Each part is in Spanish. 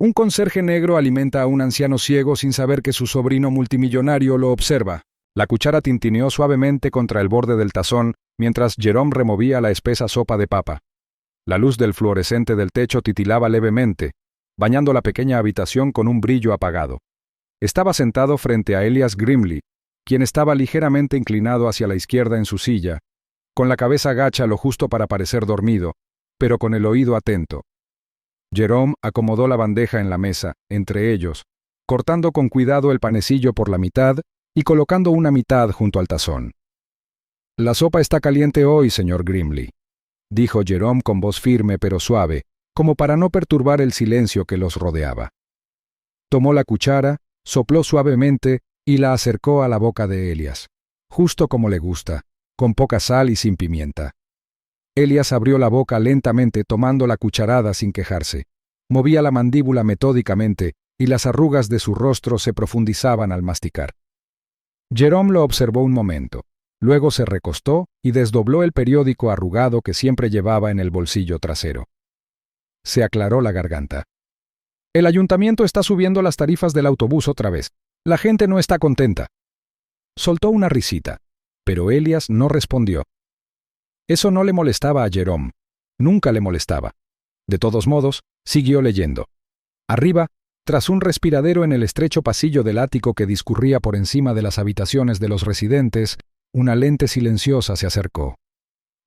Un conserje negro alimenta a un anciano ciego sin saber que su sobrino multimillonario lo observa. La cuchara tintineó suavemente contra el borde del tazón mientras Jerome removía la espesa sopa de papa. La luz del fluorescente del techo titilaba levemente, bañando la pequeña habitación con un brillo apagado. Estaba sentado frente a Elias Grimley, quien estaba ligeramente inclinado hacia la izquierda en su silla, con la cabeza gacha lo justo para parecer dormido, pero con el oído atento. Jerome acomodó la bandeja en la mesa, entre ellos, cortando con cuidado el panecillo por la mitad y colocando una mitad junto al tazón. «La sopa está caliente hoy, señor Grimley», dijo Jerome con voz firme pero suave, como para no perturbar el silencio que los rodeaba. Tomó la cuchara, sopló suavemente y la acercó a la boca de Elias, justo como le gusta, con poca sal y sin pimienta. Elias abrió la boca lentamente tomando la cucharada sin quejarse. Movía la mandíbula metódicamente y las arrugas de su rostro se profundizaban al masticar. Jerome lo observó un momento. Luego se recostó y desdobló el periódico arrugado que siempre llevaba en el bolsillo trasero. Se aclaró la garganta. «El ayuntamiento está subiendo las tarifas del autobús otra vez. La gente no está contenta». Soltó una risita, pero Elias no respondió. Eso no le molestaba a Jerome. Nunca le molestaba. De todos modos, siguió leyendo. Arriba, tras un respiradero en el estrecho pasillo del ático que discurría por encima de las habitaciones de los residentes, una lente silenciosa se acercó.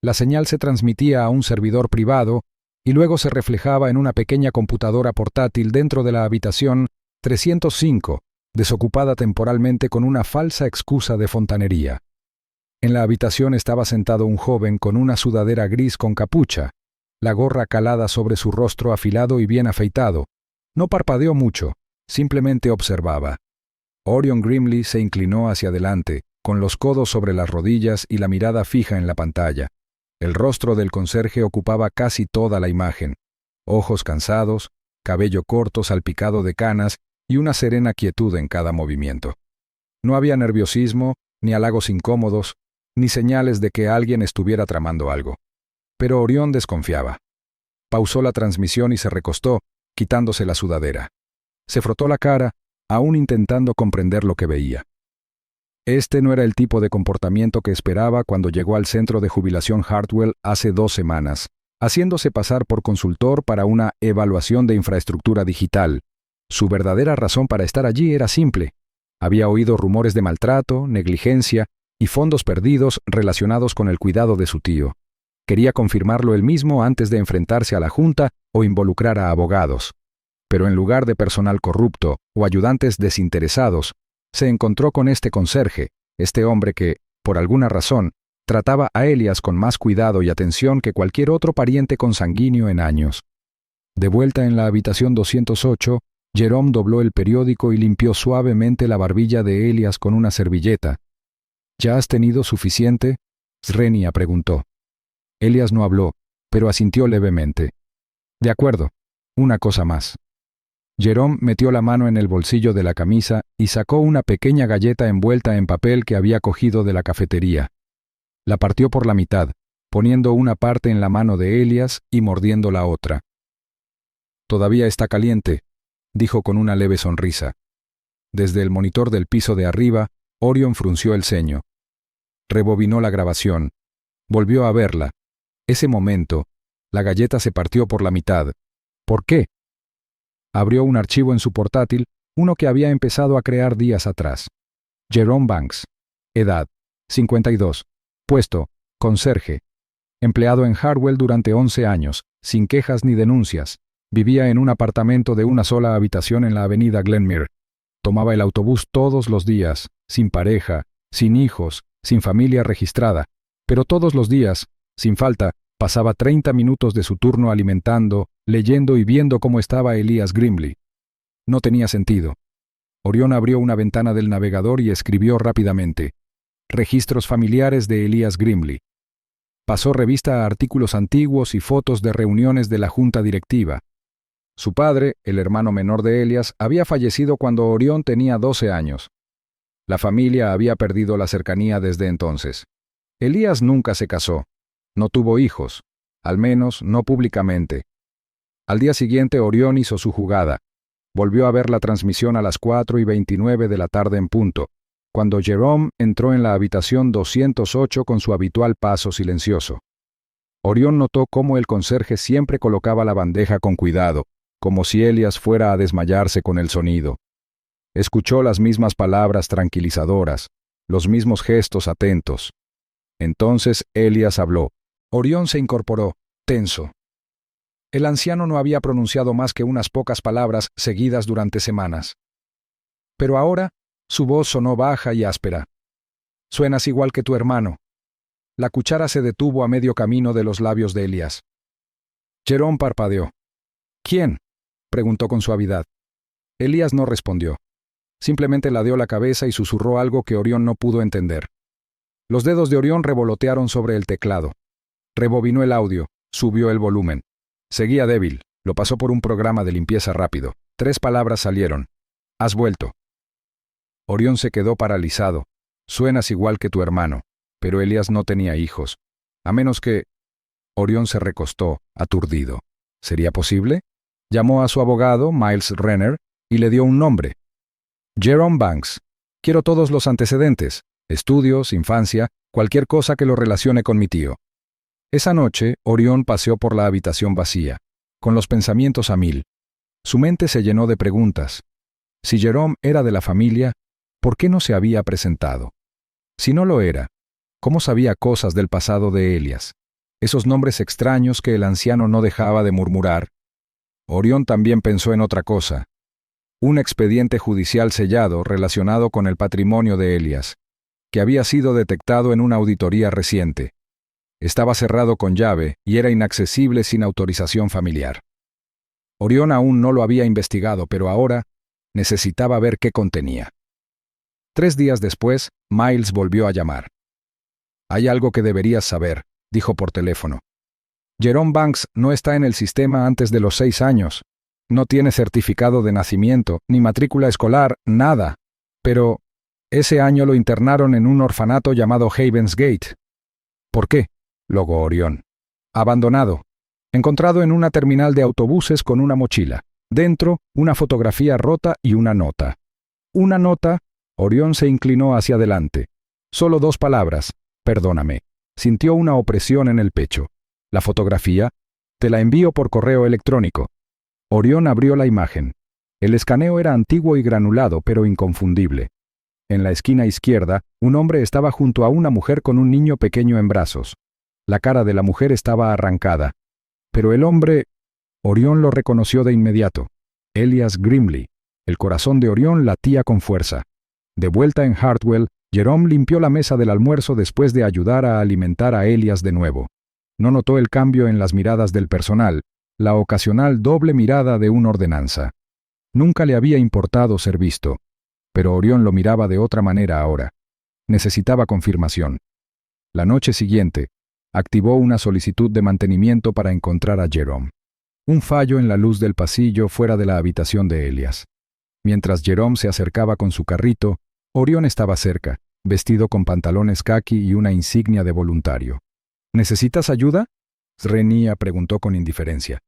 La señal se transmitía a un servidor privado y luego se reflejaba en una pequeña computadora portátil dentro de la habitación 305, desocupada temporalmente con una falsa excusa de fontanería. En la habitación estaba sentado un joven con una sudadera gris con capucha, la gorra calada sobre su rostro afilado y bien afeitado. No parpadeó mucho, simplemente observaba. Orion Grimley se inclinó hacia adelante, con los codos sobre las rodillas y la mirada fija en la pantalla. El rostro del conserje ocupaba casi toda la imagen. Ojos cansados, cabello corto salpicado de canas y una serena quietud en cada movimiento. No había nerviosismo, ni halagos incómodos, ni señales de que alguien estuviera tramando algo. Pero Orión desconfiaba. Pausó la transmisión y se recostó, quitándose la sudadera. Se frotó la cara, aún intentando comprender lo que veía. Este no era el tipo de comportamiento que esperaba cuando llegó al centro de jubilación Hartwell hace 2 semanas, haciéndose pasar por consultor para una evaluación de infraestructura digital. Su verdadera razón para estar allí era simple. Había oído rumores de maltrato, negligencia y fondos perdidos relacionados con el cuidado de su tío. Quería confirmarlo él mismo antes de enfrentarse a la junta o involucrar a abogados. Pero en lugar de personal corrupto o ayudantes desinteresados, se encontró con este conserje, este hombre que, por alguna razón, trataba a Elias con más cuidado y atención que cualquier otro pariente consanguíneo en años. De vuelta en la habitación 208, Jerome dobló el periódico y limpió suavemente la barbilla de Elias con una servilleta. ¿Ya has tenido suficiente?, Srenia preguntó. Elias no habló, pero asintió levemente. De acuerdo, una cosa más. Jerome metió la mano en el bolsillo de la camisa y sacó una pequeña galleta envuelta en papel que había cogido de la cafetería. La partió por la mitad, poniendo una parte en la mano de Elias y mordiendo la otra. «Todavía está caliente», dijo con una leve sonrisa. Desde el monitor del piso de arriba, Orion frunció el ceño. Rebobinó la grabación. Volvió a verla. Ese momento, la galleta se partió por la mitad. ¿Por qué? Abrió un archivo en su portátil, uno que había empezado a crear días atrás. Jerome Banks. Edad: 52. Puesto: conserje. Empleado en Hartwell durante 11 años, sin quejas ni denuncias. Vivía en un apartamento de una sola habitación en la avenida Glenmere. Tomaba el autobús todos los días, sin pareja, sin hijos, sin familia registrada, pero todos los días, sin falta, pasaba 30 minutos de su turno alimentando, leyendo y viendo cómo estaba Elias Grimley. No tenía sentido. Orión abrió una ventana del navegador y escribió rápidamente: Registros familiares de Elias Grimley. Pasó revista a artículos antiguos y fotos de reuniones de la junta directiva. Su padre, el hermano menor de Elias, había fallecido cuando Orión tenía 12 años. La familia había perdido la cercanía desde entonces. Elias nunca se casó. No tuvo hijos, al menos no públicamente. Al día siguiente Orión hizo su jugada. Volvió a ver la transmisión a las 4:29 de la tarde en punto, cuando Jerome entró en la habitación 208 con su habitual paso silencioso. Orión notó cómo el conserje siempre colocaba la bandeja con cuidado, como si Elias fuera a desmayarse con el sonido. Escuchó las mismas palabras tranquilizadoras, los mismos gestos atentos. Entonces Elias habló. Orión se incorporó, tenso. El anciano no había pronunciado más que unas pocas palabras seguidas durante semanas. Pero ahora, su voz sonó baja y áspera. «Suenas igual que tu hermano». La cuchara se detuvo a medio camino de los labios de Elias. Jerome parpadeó. «¿Quién?», preguntó con suavidad. Elias no respondió. Simplemente ladeó la cabeza y susurró algo que Orión no pudo entender. Los dedos de Orión revolotearon sobre el teclado. Rebobinó el audio, subió el volumen. Seguía débil, lo pasó por un programa de limpieza rápido. 3 palabras salieron. «Has vuelto». Orión se quedó paralizado. «Suenas igual que tu hermano». Pero Elias no tenía hijos. A menos que... Orión se recostó, aturdido. ¿Sería posible? Llamó a su abogado, Miles Renner, y le dio un nombre. Jerome Banks. Quiero todos los antecedentes, estudios, infancia, cualquier cosa que lo relacione con mi tío. Esa noche, Orión paseó por la habitación vacía, con los pensamientos a mil. Su mente se llenó de preguntas. Si Jerome era de la familia, ¿por qué no se había presentado? Si no lo era, ¿cómo sabía cosas del pasado de Elias? Esos nombres extraños que el anciano no dejaba de murmurar. Orión también pensó en otra cosa. Un expediente judicial sellado relacionado con el patrimonio de Elias, que había sido detectado en una auditoría reciente. Estaba cerrado con llave y era inaccesible sin autorización familiar. Orión aún no lo había investigado, pero ahora necesitaba ver qué contenía. 3 días después, Miles volvió a llamar. «Hay algo que deberías saber», dijo por teléfono. «Jerome Banks no está en el sistema antes de los 6 años. No tiene certificado de nacimiento, ni matrícula escolar, nada. Pero ese año lo internaron en un orfanato llamado Havens Gate». «¿Por qué?», logó Orión. «Abandonado. Encontrado en una terminal de autobuses con una mochila. Dentro, una fotografía rota y una nota». «Una nota». Orión se inclinó hacia adelante. Solo 2 palabras. «Perdóname». Sintió una opresión en el pecho. «La fotografía, te la envío por correo electrónico». Orión abrió la imagen. El escaneo era antiguo y granulado, pero inconfundible. En la esquina izquierda, un hombre estaba junto a una mujer con un niño pequeño en brazos. La cara de la mujer estaba arrancada. Pero el hombre... Orión lo reconoció de inmediato. Elias Grimley. El corazón de Orión latía con fuerza. De vuelta en Hartwell, Jerome limpió la mesa del almuerzo después de ayudar a alimentar a Elias de nuevo. No notó el cambio en las miradas del personal, la ocasional doble mirada de un ordenanza. Nunca le había importado ser visto, pero Orión lo miraba de otra manera ahora. Necesitaba confirmación. La noche siguiente, activó una solicitud de mantenimiento para encontrar a Jerome. Un fallo en la luz del pasillo fuera de la habitación de Elias. Mientras Jerome se acercaba con su carrito, Orión estaba cerca, vestido con pantalones caqui y una insignia de voluntario. «¿Necesitas ayuda?», Srenia preguntó con indiferencia.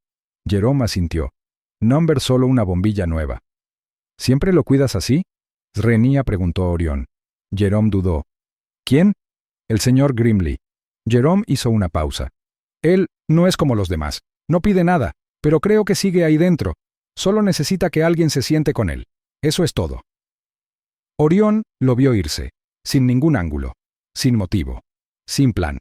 Jerome asintió. «Number solo una bombilla nueva». «¿Siempre lo cuidas así?», Srenia preguntó Orión. Jerome dudó. «¿Quién?». «El señor Grimley». Jerome hizo una pausa. «Él no es como los demás. No pide nada, pero creo que sigue ahí dentro. Solo necesita que alguien se siente con él. Eso es todo». Orión lo vio irse, sin ningún ángulo, sin motivo, sin plan.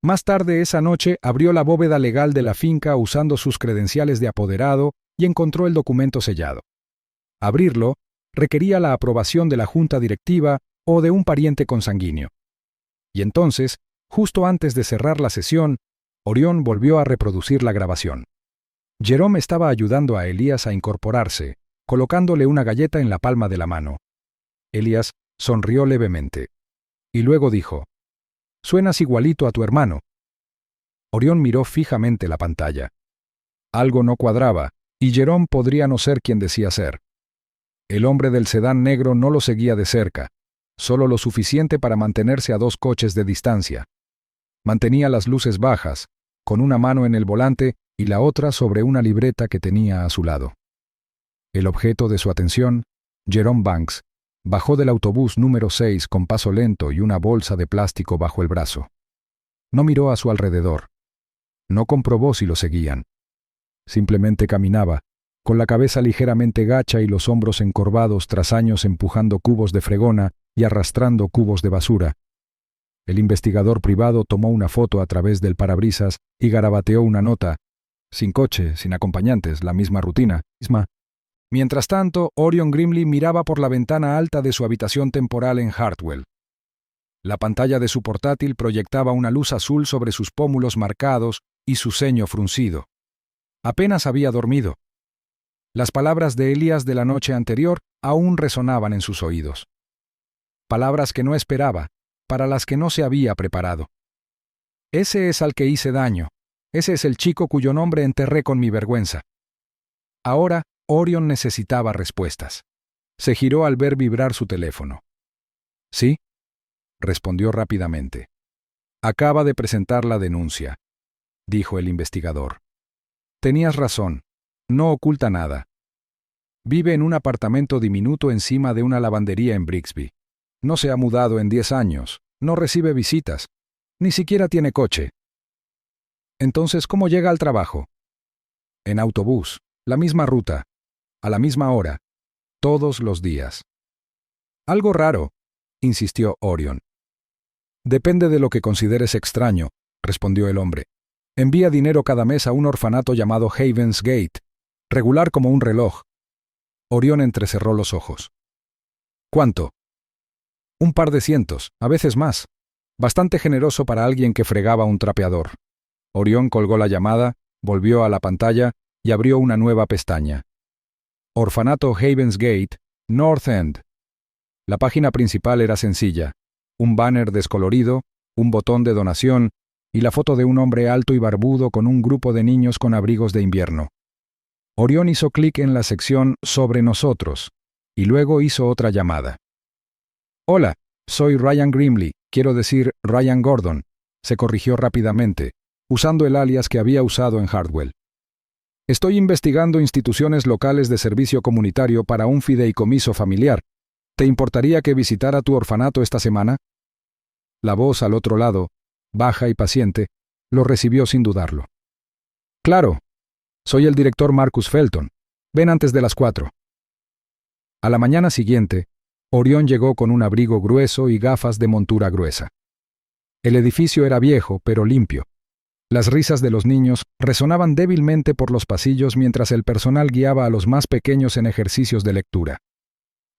Más tarde esa noche abrió la bóveda legal de la finca usando sus credenciales de apoderado y encontró el documento sellado. Abrirlo requería la aprobación de la junta directiva o de un pariente consanguíneo. Y entonces, justo antes de cerrar la sesión, Orión volvió a reproducir la grabación. Jerome estaba ayudando a Elias a incorporarse, colocándole una galleta en la palma de la mano. Elias sonrió levemente. Y luego dijo: «Suenas igualito a tu hermano». Orión miró fijamente la pantalla. Algo no cuadraba, y Jerome podría no ser quien decía ser. El hombre del sedán negro no lo seguía de cerca, solo lo suficiente para mantenerse a 2 coches de distancia. Mantenía las luces bajas, con una mano en el volante y la otra sobre una libreta que tenía a su lado. El objeto de su atención, Jerome Banks, bajó del autobús número 6 con paso lento y una bolsa de plástico bajo el brazo. No miró a su alrededor. No comprobó si lo seguían. Simplemente caminaba, con la cabeza ligeramente gacha y los hombros encorvados tras años empujando cubos de fregona y arrastrando cubos de basura. El investigador privado tomó una foto a través del parabrisas y garabateó una nota. Sin coche, sin acompañantes, la misma rutina. Mientras tanto, Orion Grimley miraba por la ventana alta de su habitación temporal en Hartwell. La pantalla de su portátil proyectaba una luz azul sobre sus pómulos marcados y su ceño fruncido. Apenas había dormido. Las palabras de Elías de la noche anterior aún resonaban en sus oídos. Palabras que no esperaba, para las que no se había preparado. Ese es al que hice daño. Ese es el chico cuyo nombre enterré con mi vergüenza. Ahora, Orion necesitaba respuestas. Se giró al ver vibrar su teléfono. «Sí», respondió rápidamente. «Acaba de presentar la denuncia», dijo el investigador. «Tenías razón. No oculta nada. Vive en un apartamento diminuto encima de una lavandería en Brixby. No se ha mudado en 10 años, no recibe visitas, ni siquiera tiene coche. Entonces, ¿cómo llega al trabajo? En autobús, la misma ruta, a la misma hora, todos los días. Algo raro, insistió Orion. Depende de lo que consideres extraño, respondió el hombre. Envía dinero cada mes a un orfanato llamado Havens Gate, regular como un reloj. Orion entrecerró los ojos. ¿Cuánto? Un par de cientos, a veces más. Bastante generoso para alguien que fregaba un trapeador. Orion colgó la llamada, volvió a la pantalla y abrió una nueva pestaña. Orfanato Havens Gate, North End. La página principal era sencilla. Un banner descolorido, un botón de donación y la foto de un hombre alto y barbudo con un grupo de niños con abrigos de invierno. Orion hizo clic en la sección Sobre nosotros y luego hizo otra llamada. «Hola, soy Ryan Grimley, quiero decir Ryan Gordon», se corrigió rápidamente, usando el alias que había usado en Hartwell. «Estoy investigando instituciones locales de servicio comunitario para un fideicomiso familiar. ¿Te importaría que visitara tu orfanato esta semana?» La voz al otro lado, baja y paciente, lo recibió sin dudarlo. «Claro, soy el director Marcus Felton. Ven antes de las 4». A la mañana siguiente, Orion llegó con un abrigo grueso y gafas de montura gruesa. El edificio era viejo, pero limpio. Las risas de los niños resonaban débilmente por los pasillos mientras el personal guiaba a los más pequeños en ejercicios de lectura.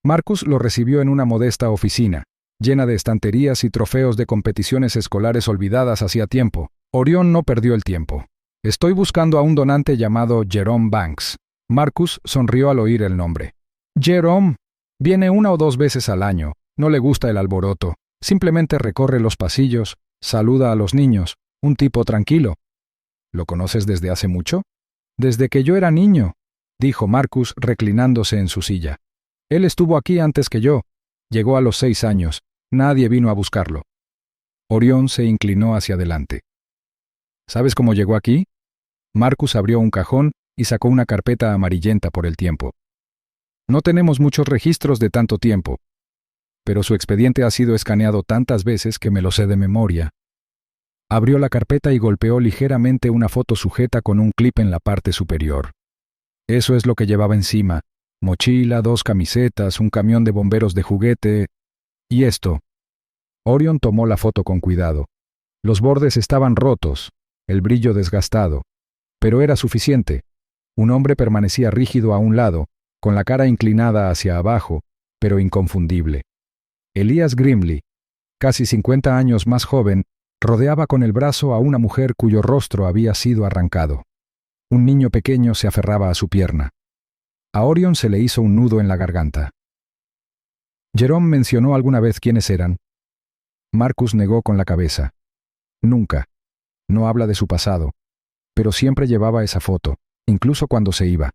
Marcus lo recibió en una modesta oficina, llena de estanterías y trofeos de competiciones escolares olvidadas hacía tiempo. Orion no perdió el tiempo. «Estoy buscando a un donante llamado Jerome Banks». Marcus sonrió al oír el nombre. «Jerome. Viene 1 o 2 veces al año, no le gusta el alboroto, simplemente recorre los pasillos, saluda a los niños, un tipo tranquilo». «¿Lo conoces desde hace mucho?» «Desde que yo era niño», dijo Marcus reclinándose en su silla. «Él estuvo aquí antes que yo. Llegó a los 6 años. Nadie vino a buscarlo». Orion se inclinó hacia adelante. «¿Sabes cómo llegó aquí?» Marcus abrió un cajón y sacó una carpeta amarillenta por el tiempo. «No tenemos muchos registros de tanto tiempo, pero su expediente ha sido escaneado tantas veces que me lo sé de memoria». Abrió la carpeta y golpeó ligeramente una foto sujeta con un clip en la parte superior. Eso es lo que llevaba encima: mochila, 2 camisetas, un camión de bomberos de juguete. ¿Y esto? Orion tomó la foto con cuidado. Los bordes estaban rotos, el brillo desgastado, pero era suficiente. Un hombre permanecía rígido a un lado, con la cara inclinada hacia abajo, pero inconfundible. Elías Grimley, casi 50 años más joven, rodeaba con el brazo a una mujer cuyo rostro había sido arrancado. Un niño pequeño se aferraba a su pierna. A Orion se le hizo un nudo en la garganta. ¿Jerome mencionó alguna vez quiénes eran? Marcus negó con la cabeza. Nunca. No habla de su pasado, pero siempre llevaba esa foto, incluso cuando se iba.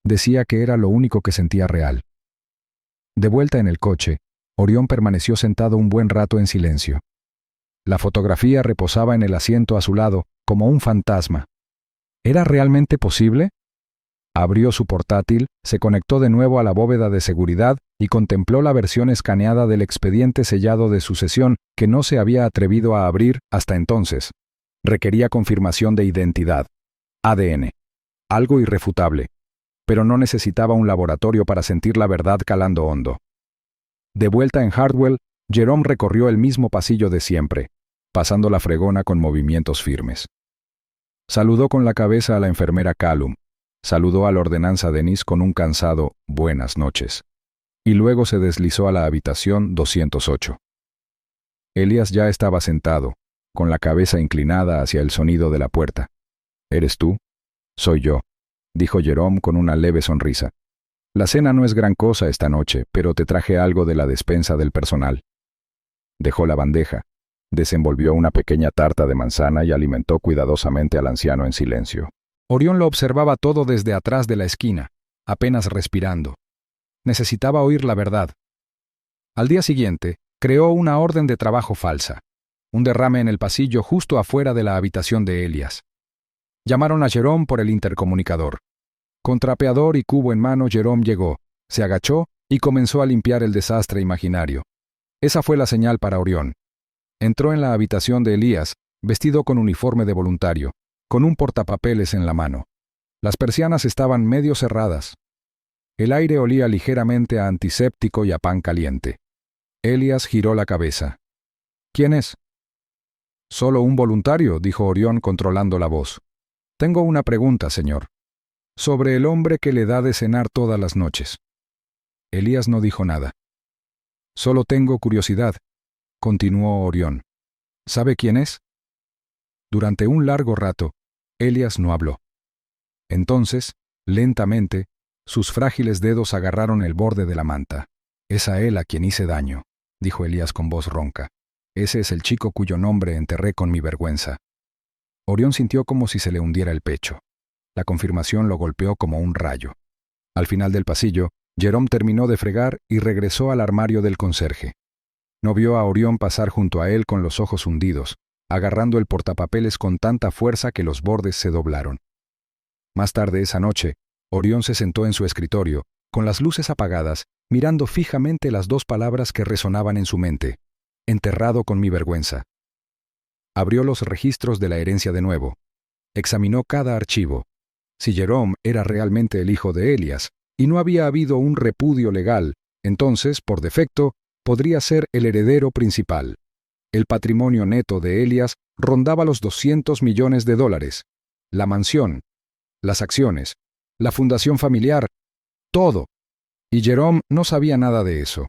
Decía que era lo único que sentía real. De vuelta en el coche, Orion permaneció sentado un buen rato en silencio. La fotografía reposaba en el asiento a su lado, como un fantasma. ¿Era realmente posible? Abrió su portátil, se conectó de nuevo a la bóveda de seguridad y contempló la versión escaneada del expediente sellado de sucesión que no se había atrevido a abrir hasta entonces. Requería confirmación de identidad. ADN. Algo irrefutable. Pero no necesitaba un laboratorio para sentir la verdad calando hondo. De vuelta en Hartwell, Jerome recorrió el mismo pasillo de siempre, pasando la fregona con movimientos firmes. Saludó con la cabeza a la enfermera Callum, saludó a la ordenanza Denise con un cansado «buenas noches», y luego se deslizó a la habitación 208. Elias ya estaba sentado, con la cabeza inclinada hacia el sonido de la puerta. «¿Eres tú?» «Soy yo», dijo Jerome con una leve sonrisa. «La cena no es gran cosa esta noche, pero te traje algo de la despensa del personal». Dejó la bandeja, desenvolvió una pequeña tarta de manzana y alimentó cuidadosamente al anciano en silencio. Orión lo observaba todo desde atrás de la esquina, apenas respirando. Necesitaba oír la verdad. Al día siguiente, creó una orden de trabajo falsa, un derrame en el pasillo justo afuera de la habitación de Elias. Llamaron a Jerome por el intercomunicador. Con trapeador y cubo en mano, Jerome llegó, se agachó y comenzó a limpiar el desastre imaginario. Esa fue la señal para Orión. Entró en la habitación de Elias, vestido con uniforme de voluntario, con un portapapeles en la mano. Las persianas estaban medio cerradas. El aire olía ligeramente a antiséptico y a pan caliente. Elias giró la cabeza. «¿Quién es?» «Solo un voluntario», dijo Orión controlando la voz. «Tengo una pregunta, señor. Sobre el hombre que le da de cenar todas las noches». Elias no dijo nada. «Solo tengo curiosidad», continuó Orión. «¿Sabe quién es?» Durante un largo rato, Elias no habló. Entonces, lentamente, sus frágiles dedos agarraron el borde de la manta. «Es a él a quien hice daño», dijo Elias con voz ronca. «Ese es el chico cuyo nombre enterré con mi vergüenza». Orión sintió como si se le hundiera el pecho. La confirmación lo golpeó como un rayo. Al final del pasillo, Jerome terminó de fregar y regresó al armario del conserje. No vio a Orión pasar junto a él con los ojos hundidos, agarrando el portapapeles con tanta fuerza que los bordes se doblaron. Más tarde esa noche, Orión se sentó en su escritorio, con las luces apagadas, mirando fijamente las dos palabras que resonaban en su mente: enterrado con mi vergüenza. Abrió los registros de la herencia de nuevo. Examinó cada archivo. Si Jerome era realmente el hijo de Elias, y no había habido un repudio legal, entonces, por defecto, podría ser el heredero principal. El patrimonio neto de Elias rondaba los $200 millones. La mansión, las acciones, la fundación familiar, todo. Y Jerome no sabía nada de eso.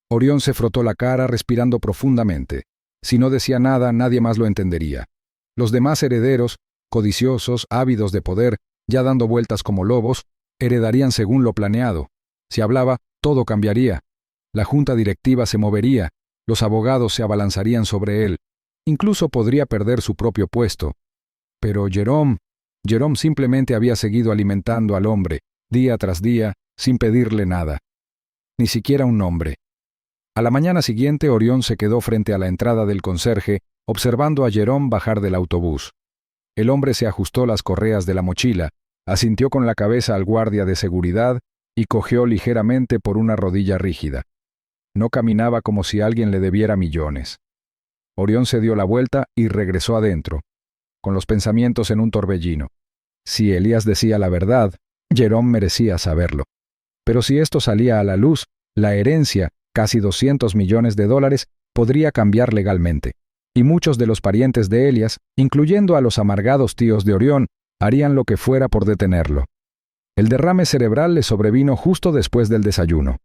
Orión se frotó la cara respirando profundamente. Si no decía nada, nadie más lo entendería. Los demás herederos, codiciosos, ávidos de poder, ya dando vueltas como lobos, heredarían según lo planeado. Si hablaba, todo cambiaría. La junta directiva se movería, los abogados se abalanzarían sobre él. Incluso podría perder su propio puesto. Pero Jerome simplemente había seguido alimentando al hombre, día tras día, sin pedirle nada. Ni siquiera un nombre. A la mañana siguiente, Orión se quedó frente a la entrada del conserje, observando a Jerome bajar del autobús. El hombre se ajustó las correas de la mochila, asintió con la cabeza al guardia de seguridad y cojeó ligeramente por una rodilla rígida. No caminaba como si alguien le debiera millones. Orión se dio la vuelta y regresó adentro, con los pensamientos en un torbellino. Si Elías decía la verdad, Jerome merecía saberlo. Pero si esto salía a la luz, la herencia, casi $200 millones, podría cambiar legalmente. Y muchos de los parientes de Elias, incluyendo a los amargados tíos de Orión, harían lo que fuera por detenerlo. El derrame cerebral le sobrevino justo después del desayuno.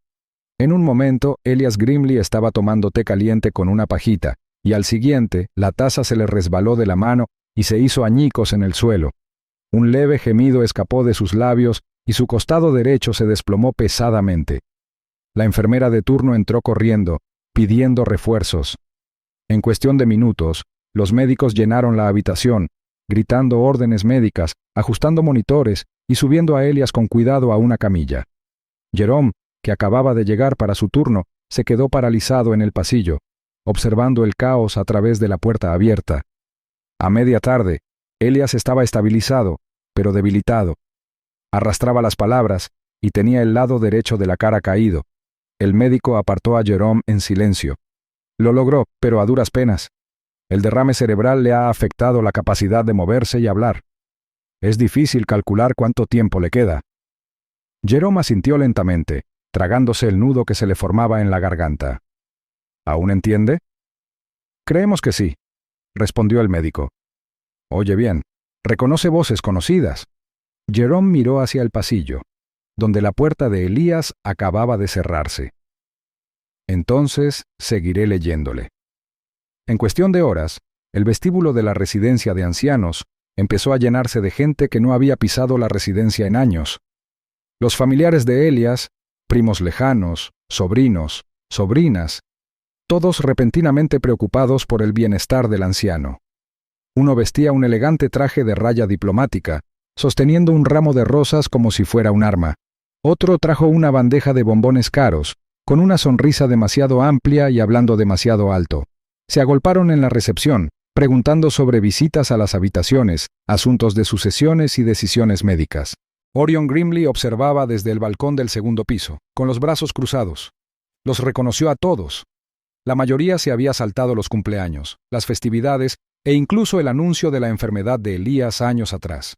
En un momento, Elias Grimley estaba tomando té caliente con una pajita, y al siguiente, la taza se le resbaló de la mano y se hizo añicos en el suelo. Un leve gemido escapó de sus labios y su costado derecho se desplomó pesadamente. La enfermera de turno entró corriendo, pidiendo refuerzos. En cuestión de minutos, los médicos llenaron la habitación, gritando órdenes médicas, ajustando monitores y subiendo a Elias con cuidado a una camilla. Jerome, que acababa de llegar para su turno, se quedó paralizado en el pasillo, observando el caos a través de la puerta abierta. A media tarde, Elias estaba estabilizado, pero debilitado. Arrastraba las palabras y tenía el lado derecho de la cara caído. El médico apartó a Jerome en silencio. Lo logró, pero a duras penas. El derrame cerebral le ha afectado la capacidad de moverse y hablar. Es difícil calcular cuánto tiempo le queda. Jerome asintió lentamente, tragándose el nudo que se le formaba en la garganta. ¿Aún entiende? Creemos que sí, respondió el médico. Oye bien, reconoce voces conocidas. Jerome miró hacia el pasillo, donde la puerta de Elías acababa de cerrarse. Entonces seguiré leyéndole. En cuestión de horas, el vestíbulo de la residencia de ancianos empezó a llenarse de gente que no había pisado la residencia en años. Los familiares de Elías, primos lejanos, sobrinos, sobrinas, todos repentinamente preocupados por el bienestar del anciano. Uno vestía un elegante traje de raya diplomática, sosteniendo un ramo de rosas como si fuera un arma. Otro trajo una bandeja de bombones caros, con una sonrisa demasiado amplia y hablando demasiado alto. Se agolparon en la recepción, preguntando sobre visitas a las habitaciones, asuntos de sucesiones y decisiones médicas. Orion Grimley observaba desde el balcón del segundo piso, con los brazos cruzados. Los reconoció a todos. La mayoría se había saltado los cumpleaños, las festividades e incluso el anuncio de la enfermedad de Elías años atrás.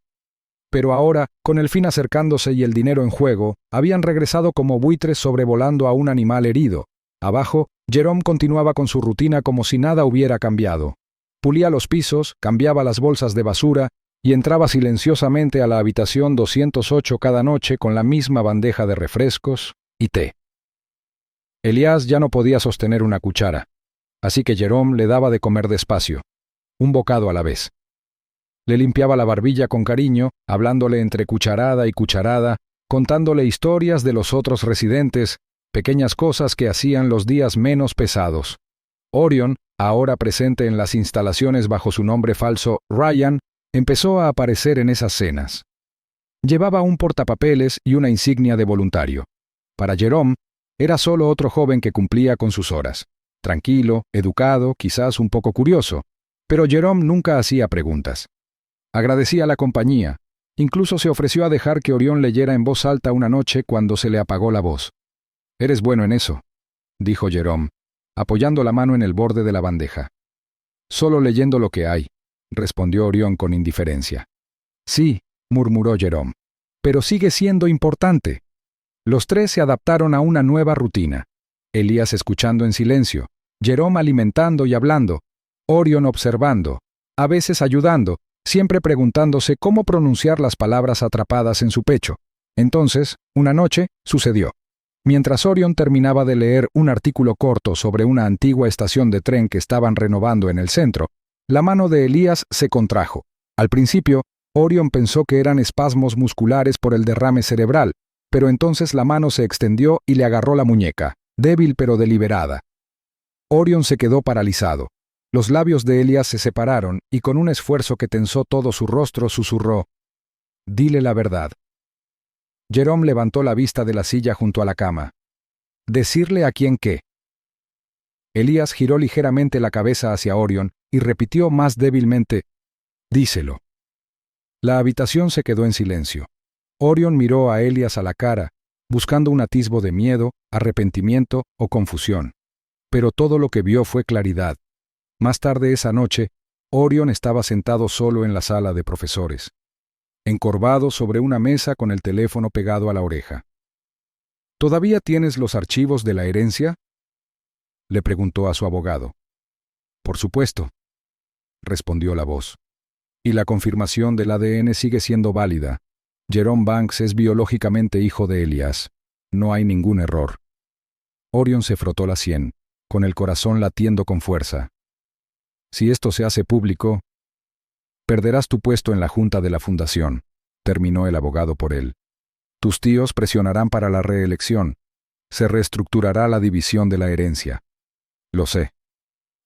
Pero ahora, con el fin acercándose y el dinero en juego, habían regresado como buitres sobrevolando a un animal herido. Abajo, Jerome continuaba con su rutina como si nada hubiera cambiado. Pulía los pisos, cambiaba las bolsas de basura y entraba silenciosamente a la habitación 208 cada noche con la misma bandeja de refrescos y té. Elías ya no podía sostener una cuchara, así que Jerome le daba de comer despacio, un bocado a la vez. Le limpiaba la barbilla con cariño, hablándole entre cucharada y cucharada, contándole historias de los otros residentes, pequeñas cosas que hacían los días menos pesados. Orion, ahora presente en las instalaciones bajo su nombre falso Ryan, empezó a aparecer en esas cenas. Llevaba un portapapeles y una insignia de voluntario. Para Jerome, era solo otro joven que cumplía con sus horas. Tranquilo, educado, quizás un poco curioso, pero Jerome nunca hacía preguntas. Agradecía la compañía. Incluso se ofreció a dejar que Orión leyera en voz alta una noche cuando se le apagó la voz. «Eres bueno en eso», dijo Jerome, apoyando la mano en el borde de la bandeja. «Solo leyendo lo que hay», respondió Orión con indiferencia. «Sí», murmuró Jerome, «pero sigue siendo importante». Los tres se adaptaron a una nueva rutina. Elías escuchando en silencio, Jerome alimentando y hablando, Orión observando, a veces ayudando, siempre preguntándose cómo pronunciar las palabras atrapadas en su pecho. Entonces, una noche, sucedió. Mientras Orión terminaba de leer un artículo corto sobre una antigua estación de tren que estaban renovando en el centro, la mano de Elías se contrajo. Al principio, Orión pensó que eran espasmos musculares por el derrame cerebral, pero entonces la mano se extendió y le agarró la muñeca, débil pero deliberada. Orión se quedó paralizado. Los labios de Elías se separaron y con un esfuerzo que tensó todo su rostro susurró: «Dile la verdad». Jerome levantó la vista de la silla junto a la cama. «¿Decirle a quién qué?». Elías giró ligeramente la cabeza hacia Orión y repitió más débilmente: «Díselo». La habitación se quedó en silencio. Orión miró a Elías a la cara, buscando un atisbo de miedo, arrepentimiento o confusión. Pero todo lo que vio fue claridad. Más tarde esa noche, Orión estaba sentado solo en la sala de profesores, encorvado sobre una mesa con el teléfono pegado a la oreja. «¿Todavía tienes los archivos de la herencia?», le preguntó a su abogado. «Por supuesto», respondió la voz. «Y la confirmación del ADN sigue siendo válida. Jerome Banks es biológicamente hijo de Elías. No hay ningún error». Orión se frotó la sien, con el corazón latiendo con fuerza. «Si esto se hace público, perderás tu puesto en la junta de la fundación», terminó el abogado por él. «Tus tíos presionarán para la reelección. Se reestructurará la división de la herencia». «Lo sé».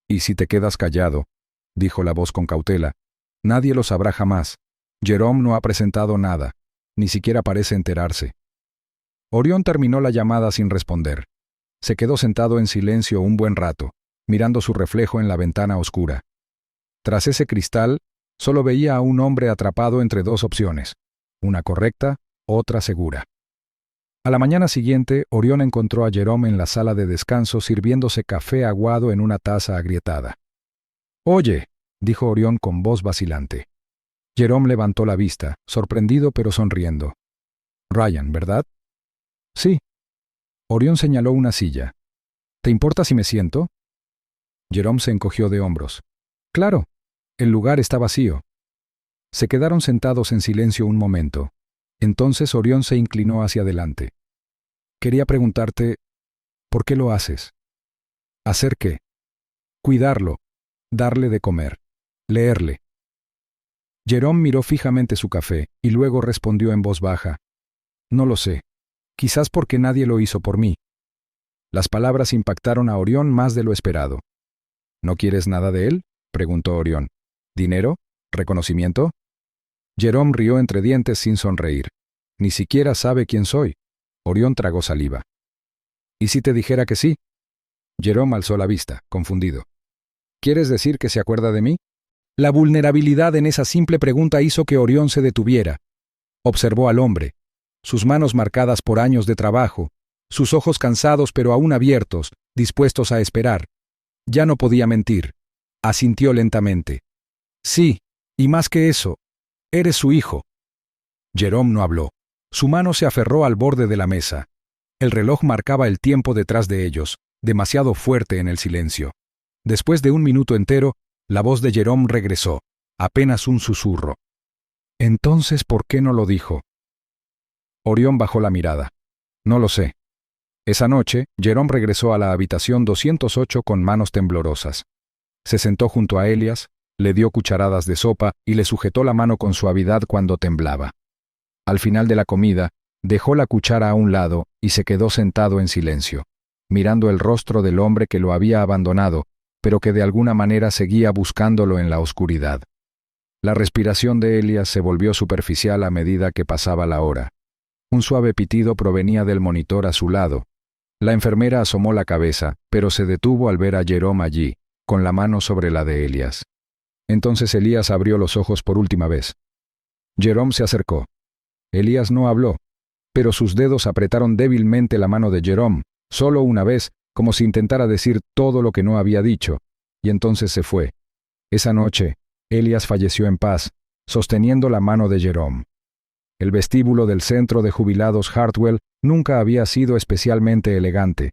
«Y si te quedas callado», dijo la voz con cautela, «nadie lo sabrá jamás. Jerome no ha presentado nada, ni siquiera parece enterarse». Orión terminó la llamada sin responder. Se quedó sentado en silencio un buen rato, mirando su reflejo en la ventana oscura. Tras ese cristal, solo veía a un hombre atrapado entre dos opciones, una correcta otra segura. A la mañana siguiente, Orión encontró a Jerome en la sala de descanso sirviéndose café aguado en una taza agrietada. «Oye», dijo Orión con voz vacilante. Jerome levantó la vista, sorprendido pero sonriendo. «Ryan, ¿verdad?» «Sí». Orión señaló una silla. «¿Te importa si me siento?» Jerome se encogió de hombros. «Claro, el lugar está vacío». Se quedaron sentados en silencio un momento. Entonces Orión se inclinó hacia adelante. «Quería preguntarte, ¿por qué lo haces?» «¿Hacer qué?» «Cuidarlo, darle de comer, leerle». Jerome miró fijamente su café y luego respondió en voz baja. «No lo sé. Quizás porque nadie lo hizo por mí». Las palabras impactaron a Orión más de lo esperado. «¿No quieres nada de él?», preguntó Orión. «¿Dinero? ¿Reconocimiento?» Jerome rió entre dientes sin sonreír. «Ni siquiera sabe quién soy». Orión tragó saliva. «¿Y si te dijera que sí?» Jerome alzó la vista, confundido. «¿Quieres decir que se acuerda de mí?» La vulnerabilidad en esa simple pregunta hizo que Orión se detuviera. Observó al hombre, sus manos marcadas por años de trabajo, sus ojos cansados pero aún abiertos, dispuestos a esperar. Ya no podía mentir. Asintió lentamente. «Sí, y más que eso, eres su hijo». Jerome no habló. Su mano se aferró al borde de la mesa. El reloj marcaba el tiempo detrás de ellos, demasiado fuerte en el silencio. Después de un minuto entero, la voz de Jerome regresó, apenas un susurro. «Entonces, ¿por qué no lo dijo?» Orión bajó la mirada. «No lo sé». Esa noche, Jerome regresó a la habitación 208 con manos temblorosas. Se sentó junto a Elias, le dio cucharadas de sopa y le sujetó la mano con suavidad cuando temblaba. Al final de la comida, dejó la cuchara a un lado y se quedó sentado en silencio, mirando el rostro del hombre que lo había abandonado, pero que de alguna manera seguía buscándolo en la oscuridad. La respiración de Elias se volvió superficial a medida que pasaba la hora. Un suave pitido provenía del monitor a su lado. La enfermera asomó la cabeza, pero se detuvo al ver a Jerome allí, con la mano sobre la de Elias. Entonces Elías abrió los ojos por última vez. Jerome se acercó. Elías no habló, pero sus dedos apretaron débilmente la mano de Jerome, solo una vez, como si intentara decir todo lo que no había dicho, y entonces se fue. Esa noche, Elias falleció en paz, sosteniendo la mano de Jerome. El vestíbulo del centro de jubilados Hartwell nunca había sido especialmente elegante.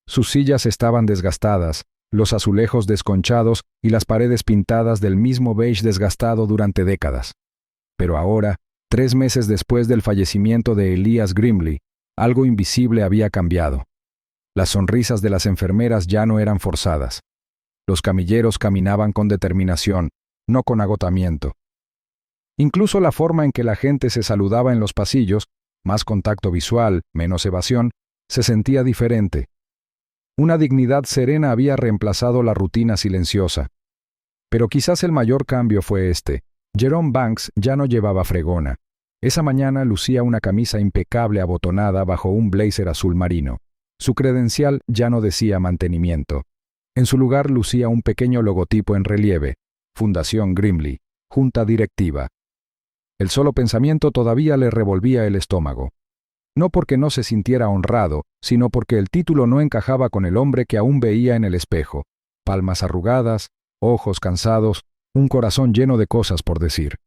Sus sillas estaban desgastadas, los azulejos desconchados y las paredes pintadas del mismo beige desgastado durante décadas. Pero ahora, 3 meses después del fallecimiento de Elias Grimley, algo invisible había cambiado. Las sonrisas de las enfermeras ya no eran forzadas. Los camilleros caminaban con determinación, no con agotamiento. Incluso la forma en que la gente se saludaba en los pasillos, más contacto visual, menos evasión, se sentía diferente. Una dignidad serena había reemplazado la rutina silenciosa. Pero quizás el mayor cambio fue este. Jerome Banks ya no llevaba fregona. Esa mañana lucía una camisa impecable abotonada bajo un blazer azul marino. Su credencial ya no decía mantenimiento. En su lugar lucía un pequeño logotipo en relieve, Fundación Grimley, Junta Directiva. El solo pensamiento todavía le revolvía el estómago. No porque no se sintiera honrado, sino porque el título no encajaba con el hombre que aún veía en el espejo. Palmas arrugadas, ojos cansados, un corazón lleno de cosas por decir.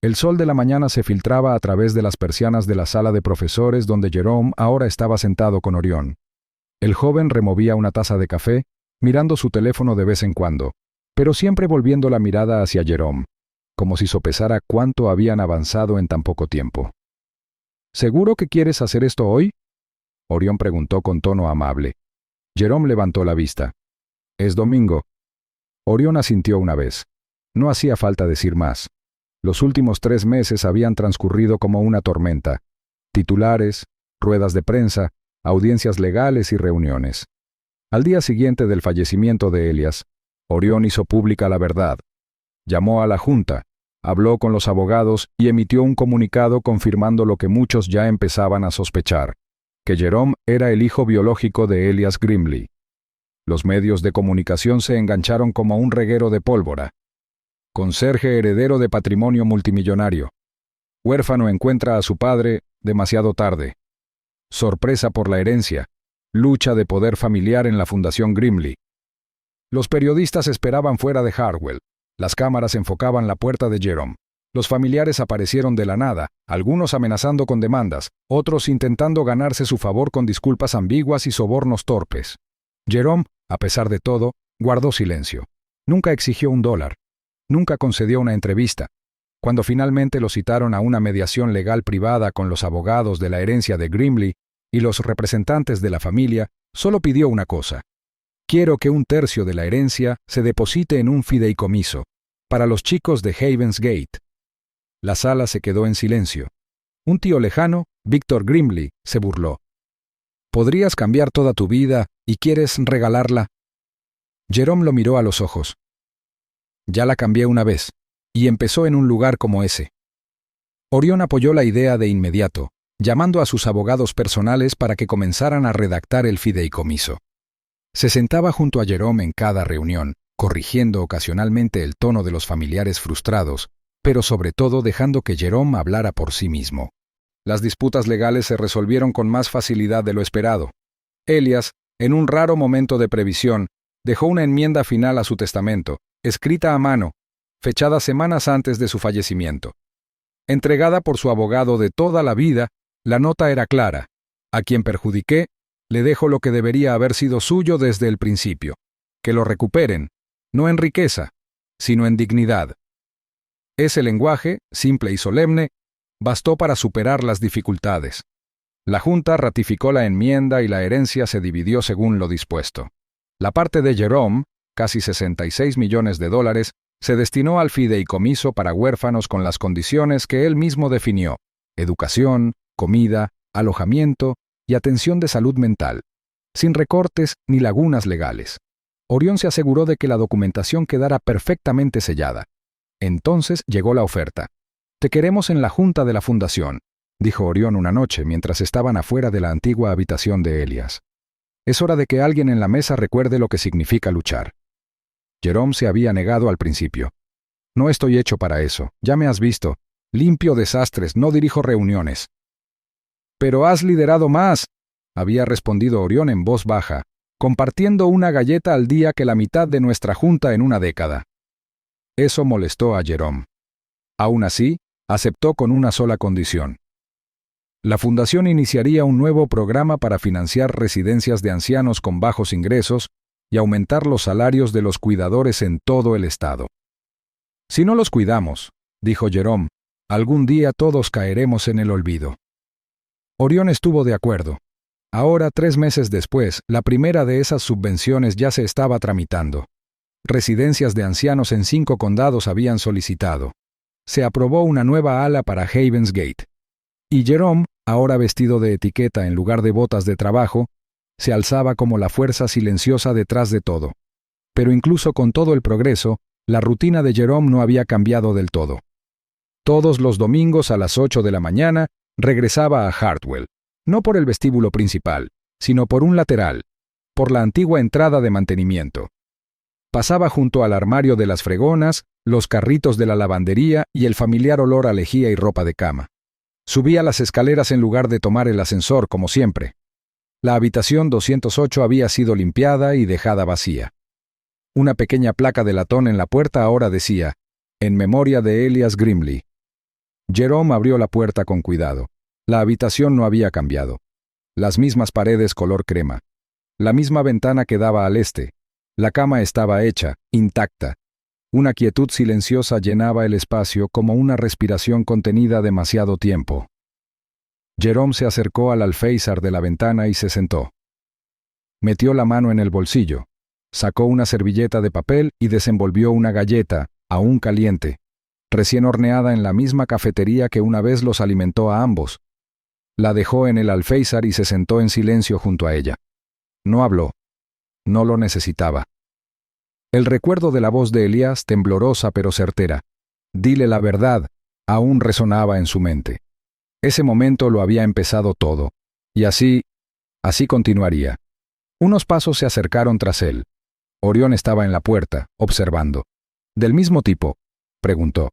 El sol de la mañana se filtraba a través de las persianas de la sala de profesores donde Jerome ahora estaba sentado con Orión. El joven removía una taza de café, mirando su teléfono de vez en cuando, pero siempre volviendo la mirada hacia Jerome, como si sopesara cuánto habían avanzado en tan poco tiempo. ¿Seguro que quieres hacer esto hoy?, Orión preguntó con tono amable. Jerome levantó la vista. «Es domingo». Orión asintió una vez. No hacía falta decir más. Los últimos 3 meses habían transcurrido como una tormenta. Titulares, ruedas de prensa, audiencias legales y reuniones. Al día siguiente del fallecimiento de Elias, Orión hizo pública la verdad. Llamó a la Junta, habló con los abogados y emitió un comunicado confirmando lo que muchos ya empezaban a sospechar, que Jerome era el hijo biológico de Elias Grimley. Los medios de comunicación se engancharon como un reguero de pólvora. Conserje heredero de patrimonio multimillonario. Huérfano encuentra a su padre, demasiado tarde. Sorpresa por la herencia. Lucha de poder familiar en la Fundación Grimley. Los periodistas esperaban fuera de Hartwell. Las cámaras enfocaban la puerta de Jerome. Los familiares aparecieron de la nada, algunos amenazando con demandas, otros intentando ganarse su favor con disculpas ambiguas y sobornos torpes. Jerome, a pesar de todo, guardó silencio. Nunca exigió $1. Nunca concedió una entrevista. Cuando finalmente lo citaron a una mediación legal privada con los abogados de la herencia de Grimley y los representantes de la familia, solo pidió una cosa. Quiero que 1/3 de la herencia se deposite en un fideicomiso, para los chicos de Havens Gate. La sala se quedó en silencio. Un tío lejano, Victor Grimley, se burló. ¿Podrías cambiar toda tu vida y quieres regalarla? Jerome lo miró a los ojos. Ya la cambié una vez, y empezó en un lugar como ese. Orión apoyó la idea de inmediato, llamando a sus abogados personales para que comenzaran a redactar el fideicomiso. Se sentaba junto a Jerome en cada reunión, corrigiendo ocasionalmente el tono de los familiares frustrados, pero sobre todo dejando que Jerome hablara por sí mismo. Las disputas legales se resolvieron con más facilidad de lo esperado. Elias, en un raro momento de previsión, dejó una enmienda final a su testamento, escrita a mano, fechada semanas antes de su fallecimiento. Entregada por su abogado de toda la vida, la nota era clara. A quien perjudiqué, le dejo lo que debería haber sido suyo desde el principio. Que lo recuperen, no en riqueza, sino en dignidad. Ese lenguaje, simple y solemne, bastó para superar las dificultades. La Junta ratificó la enmienda y la herencia se dividió según lo dispuesto. La parte de Jerome, casi $66 millones, se destinó al fideicomiso para huérfanos con las condiciones que él mismo definió: educación, comida, alojamiento y atención de salud mental, sin recortes ni lagunas legales. Orión se aseguró de que la documentación quedara perfectamente sellada. Entonces llegó la oferta. «Te queremos en la junta de la fundación», dijo Orión una noche mientras estaban afuera de la antigua habitación de Elias. «Es hora de que alguien en la mesa recuerde lo que significa luchar». Jerome se había negado al principio. «No estoy hecho para eso, ya me has visto. Limpio desastres, no dirijo reuniones». «Pero has liderado más», había respondido Orión en voz baja, «compartiendo una galleta al día que la mitad de nuestra junta en una década». Eso molestó a Jerome. Aún así, aceptó con una sola condición. La fundación iniciaría un nuevo programa para financiar residencias de ancianos con bajos ingresos y aumentar los salarios de los cuidadores en todo el estado. «Si no los cuidamos», dijo Jerome, «algún día todos caeremos en el olvido». Orión estuvo de acuerdo. Ahora, 3 meses después, la primera de esas subvenciones ya se estaba tramitando. Residencias de ancianos en 5 condados habían solicitado. Se aprobó una nueva ala para Havens Gate. Y Jerome, ahora vestido de etiqueta en lugar de botas de trabajo, se alzaba como la fuerza silenciosa detrás de todo. Pero incluso con todo el progreso, la rutina de Jerome no había cambiado del todo. Todos los domingos a las 8 de la mañana regresaba a Hartwell, no por el vestíbulo principal, sino por un lateral, por la antigua entrada de mantenimiento. Pasaba junto al armario de las fregonas, los carritos de la lavandería y el familiar olor a lejía y ropa de cama. Subía las escaleras en lugar de tomar el ascensor, como siempre. La habitación 208 había sido limpiada y dejada vacía. Una pequeña placa de latón en la puerta ahora decía: «En memoria de Elias Grimley». Jerome abrió la puerta con cuidado. La habitación no había cambiado. Las mismas paredes color crema. La misma ventana que daba al este. La cama estaba hecha, intacta. Una quietud silenciosa llenaba el espacio como una respiración contenida demasiado tiempo. Jerome se acercó al alféizar de la ventana y se sentó. Metió la mano en el bolsillo, sacó una servilleta de papel y desenvolvió una galleta, aún caliente, recién horneada en la misma cafetería que una vez los alimentó a ambos. La dejó en el alféizar y se sentó en silencio junto a ella. No habló. No lo necesitaba. El recuerdo de la voz de Elías, temblorosa pero certera, «Dile la verdad», aún resonaba en su mente. Ese momento lo había empezado todo, y así continuaría. Unos pasos se acercaron tras él. Orión estaba en la puerta, observando. «¿Del mismo tipo?», preguntó.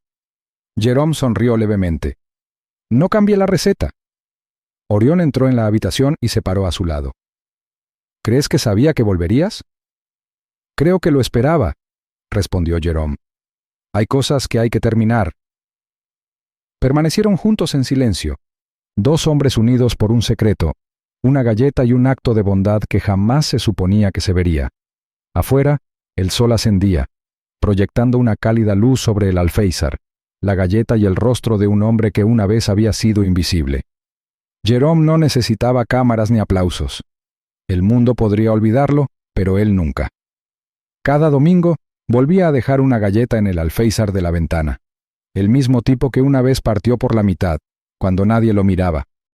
Jerome sonrió levemente. «No cambié la receta». Orión entró en la habitación y se paró a su lado. ¿Crees que sabía que volverías? Creo que lo esperaba, respondió Jerome. Hay cosas que hay que terminar. Permanecieron juntos en silencio, dos hombres unidos por un secreto, una galleta y un acto de bondad que jamás se suponía que se vería. Afuera, el sol ascendía, proyectando una cálida luz sobre el alféizar, la galleta y el rostro de un hombre que una vez había sido invisible. Jerome no necesitaba cámaras ni aplausos. El mundo podría olvidarlo, pero él nunca. Cada domingo volvía a dejar una galleta en el alféizar de la ventana, el mismo tipo que una vez partió por la mitad, cuando nadie lo miraba,